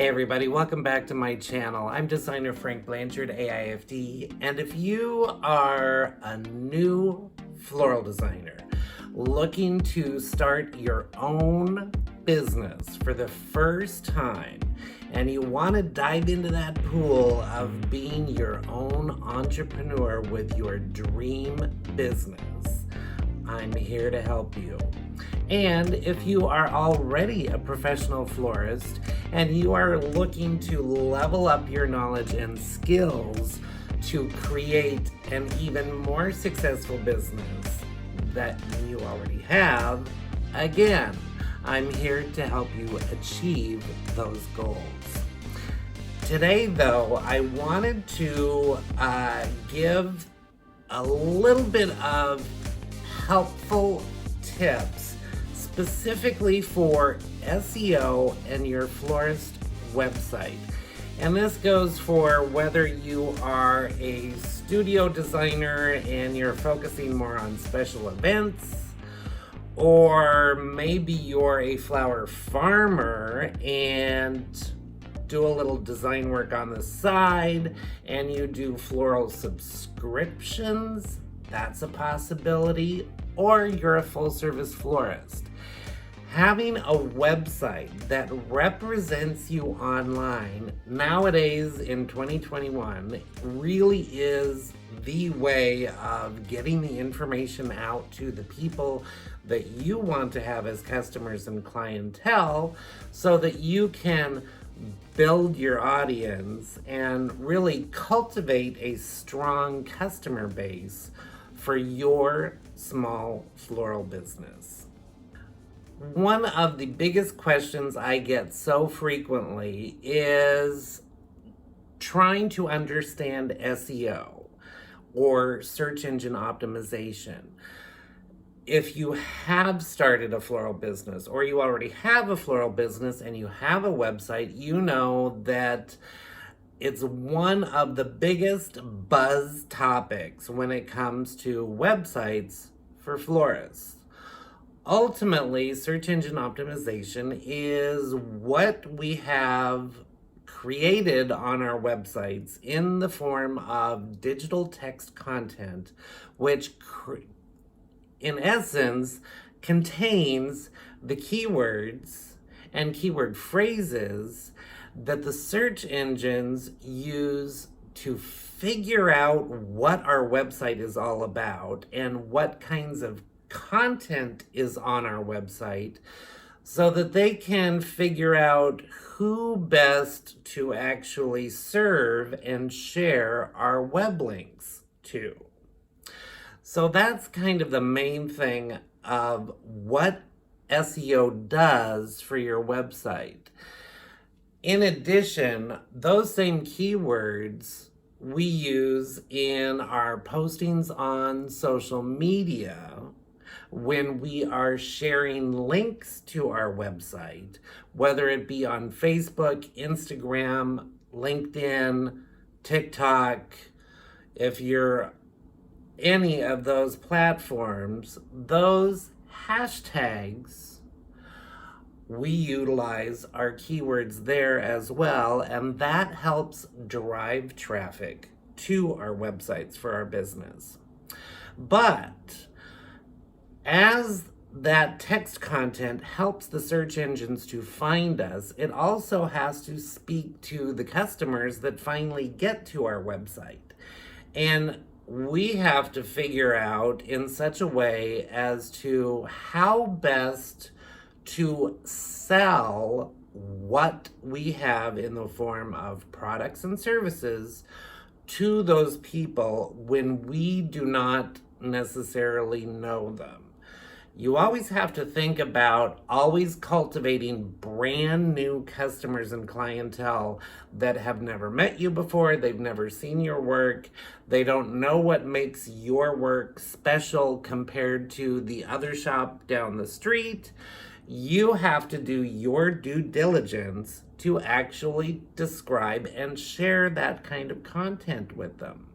Hey everybody, welcome back to my channel. I'm designer Frank Blanchard, AIFD, and if you are a new floral designer looking to start your own business for the first time, and you want to dive into that pool of being your own entrepreneur with your dream business, I'm here to help you. And if you are already a professional florist and you are looking to level up your knowledge and skills to create an even more successful business that you already have, again, I'm here to help you achieve those goals. Today, though, I wanted to give a little bit of helpful tips specifically for SEO and your florist website. And this goes for whether you are a studio designer and you're focusing more on special events, or maybe you're a flower farmer and do a little design work on the side and you do floral subscriptions. That's a possibility. Or you're a full-service florist. Having a website that represents you online nowadays in 2021 really is the way of getting the information out to the people that you want to have as customers and clientele so that you can build your audience and really cultivate a strong customer base for your small floral business. One of the biggest questions I get so frequently is trying to understand SEO or search engine optimization. If you have started a floral business or you already have a floral business and you have a website, you know that it's one of the biggest buzz topics when it comes to websites for florists. Ultimately, search engine optimization is what we have created on our websites in the form of digital text content, which in essence contains the keywords and keyword phrases that the search engines use to figure out what our website is all about and what kinds of content is on our website so that they can figure out who best to actually serve and share our web links to. So that's kind of the main thing of what SEO does for your website. In addition, those same keywords we use in our postings on social media when we are sharing links to our website, whether it be on Facebook, Instagram, LinkedIn, TikTok. If you're any of those platforms, those hashtags, we utilize our keywords there as well, and that helps drive traffic to our websites for our business. But as that text content helps the search engines to find us, it also has to speak to the customers that finally get to our website. And we have to figure out in such a way as to how best to sell what we have in the form of products and services to those people when we do not necessarily know them. You always have to think about always cultivating brand new customers and clientele that have never met you before, they've never seen your work, they don't know what makes your work special compared to the other shop down the street. You have to do your due diligence to actually describe and share that kind of content with them.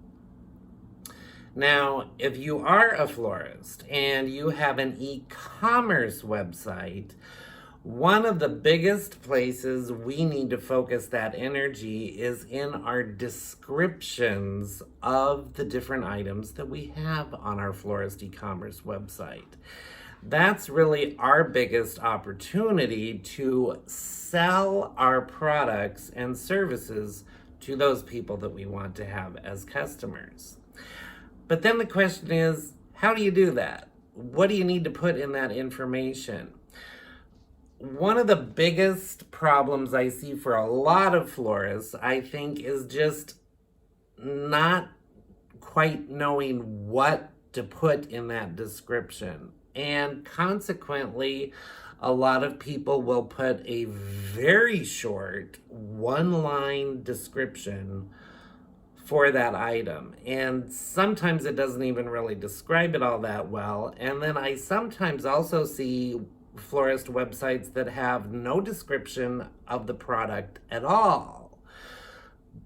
Now, if you are a florist and you have an e-commerce website, One of the biggest places we need to focus that energy is in our descriptions of the different items that we have on our Florist e-commerce website. That's really our biggest opportunity to sell our products and services to those people that we want to have as customers. But then the question is, how do you do that? What do you need to put in that information? One of the biggest problems I see for a lot of florists, I think, is just not quite knowing what to put in that description. And consequently, a lot of people will put a very short one-line description for that item. And sometimes it doesn't even really describe it all that well. And then I sometimes also see florist websites that have no description of the product at all.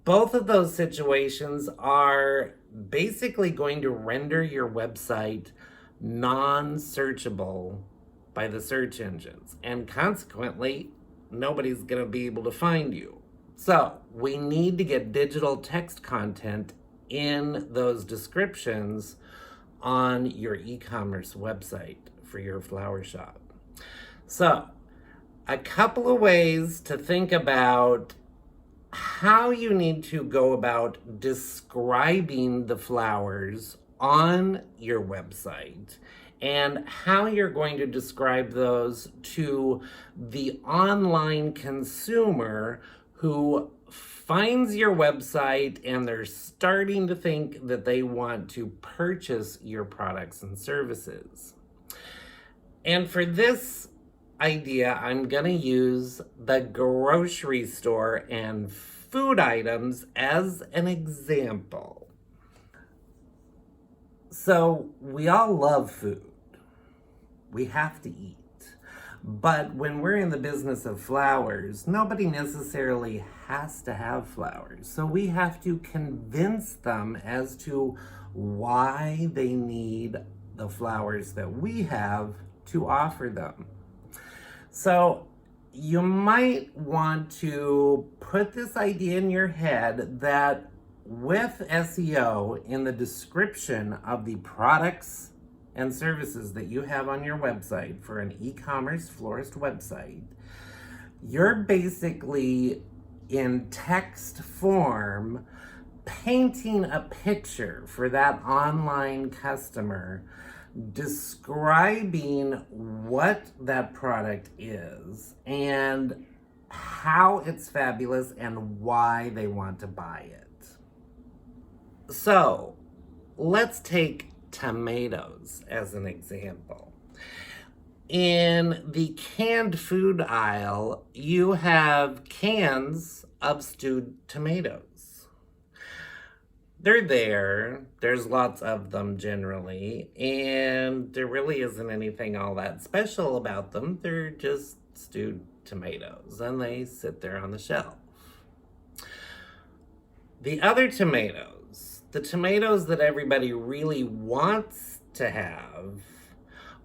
Both of those situations are basically going to render your website non-searchable by the search engines, and consequently, nobody's going to be able to find you. So we need to get digital text content in those descriptions on your e-commerce website for your flower shop. So, a couple of ways to think about how you need to go about describing the flowers on your website and how you're going to describe those to the online consumer who finds your website and they're starting to think that they want to purchase your products and services. And for this idea, I'm gonna use the grocery store and food items as an example. So we all love food. We have to eat. But when we're in the business of flowers, nobody necessarily has to have flowers. So we have to convince them as to why they need the flowers that we have to offer them. So you might want to put this idea in your head that with SEO in the description of the products and services that you have on your website for an e-commerce florist website, you're basically in text form painting a picture for that online customer, describing what that product is and how it's fabulous and why they want to buy it. So let's take tomatoes as an example. In the canned food aisle, you have cans of stewed tomatoes. They're there, there's lots of them generally, and there really isn't anything all that special about them. They're just stewed tomatoes, and they sit there on the shelf. The other tomatoes, the tomatoes that everybody really wants to have,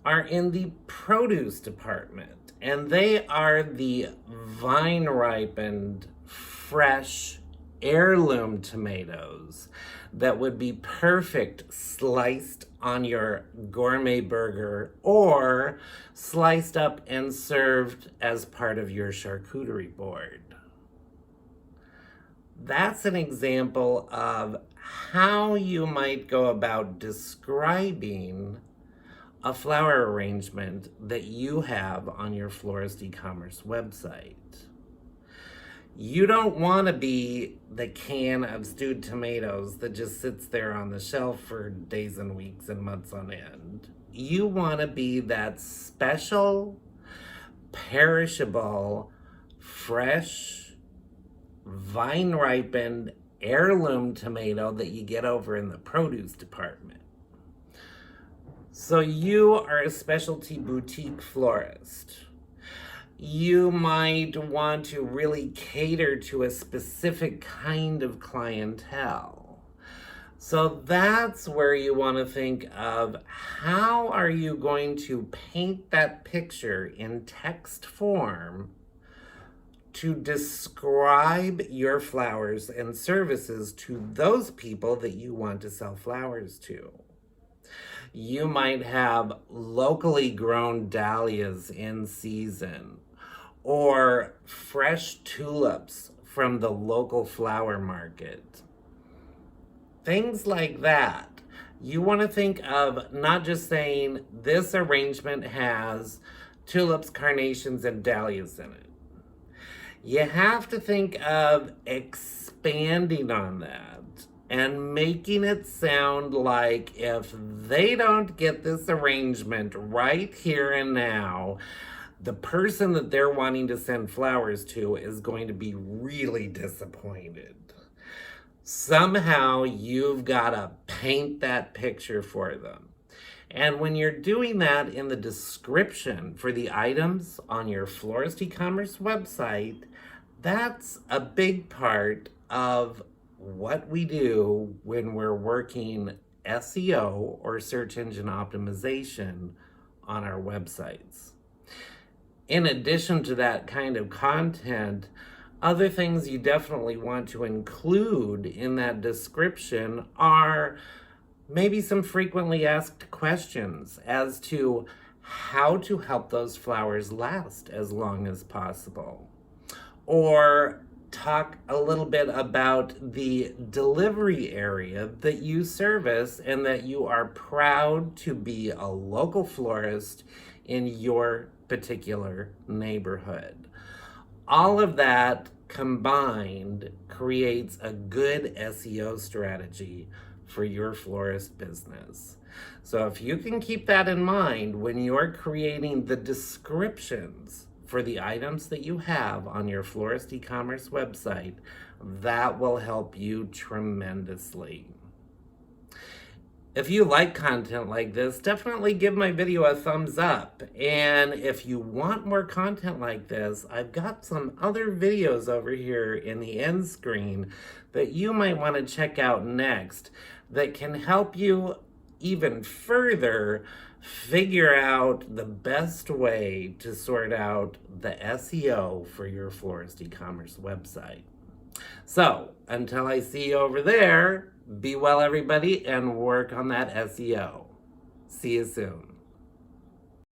are in the produce department, and they are the vine-ripened, fresh, heirloom tomatoes that would be perfect sliced on your gourmet burger or sliced up and served as part of your charcuterie board. That's an example of how you might go about describing a flower arrangement that you have on your florist e-commerce website. You don't want to be the can of stewed tomatoes that just sits there on the shelf for days and weeks and months on end. You want to be that special, perishable, fresh, vine-ripened heirloom tomato that you get over in the produce department. So you are a specialty boutique florist. You might want to really cater to a specific kind of clientele. So that's where you want to think of how are you going to paint that picture in text form to describe your flowers and services to those people that you want to sell flowers to. You might have locally grown dahlias in season or fresh tulips from the local flower market. Things like that. You want to think of not just saying this arrangement has tulips, carnations, and dahlias in it. You have to think of expanding on that and making it sound like if they don't get this arrangement right here and now, the person that they're wanting to send flowers to is going to be really disappointed. Somehow you've got to paint that picture for them. And when you're doing that in the description for the items on your Florist e-commerce website, that's a big part of what we do when we're working SEO or search engine optimization on our websites. In addition to that kind of content, other things you definitely want to include in that description are maybe some frequently asked questions as to how to help those flowers last as long as possible. Or talk a little bit about the delivery area that you service and that you are proud to be a local florist in your particular neighborhood. All of that combined creates a good SEO strategy for your florist business. So if you can keep that in mind when you're creating the descriptions for the items that you have on your Florist e-commerce website, that will help you tremendously. If you like content like this, definitely give my video a thumbs up. And if you want more content like this, I've got some other videos over here in the end screen that you might want to check out next that can help you even further figure out the best way to sort out the SEO for your Florist e-commerce website. So, until I see you over there, be well, everybody, and work on that SEO. See you soon.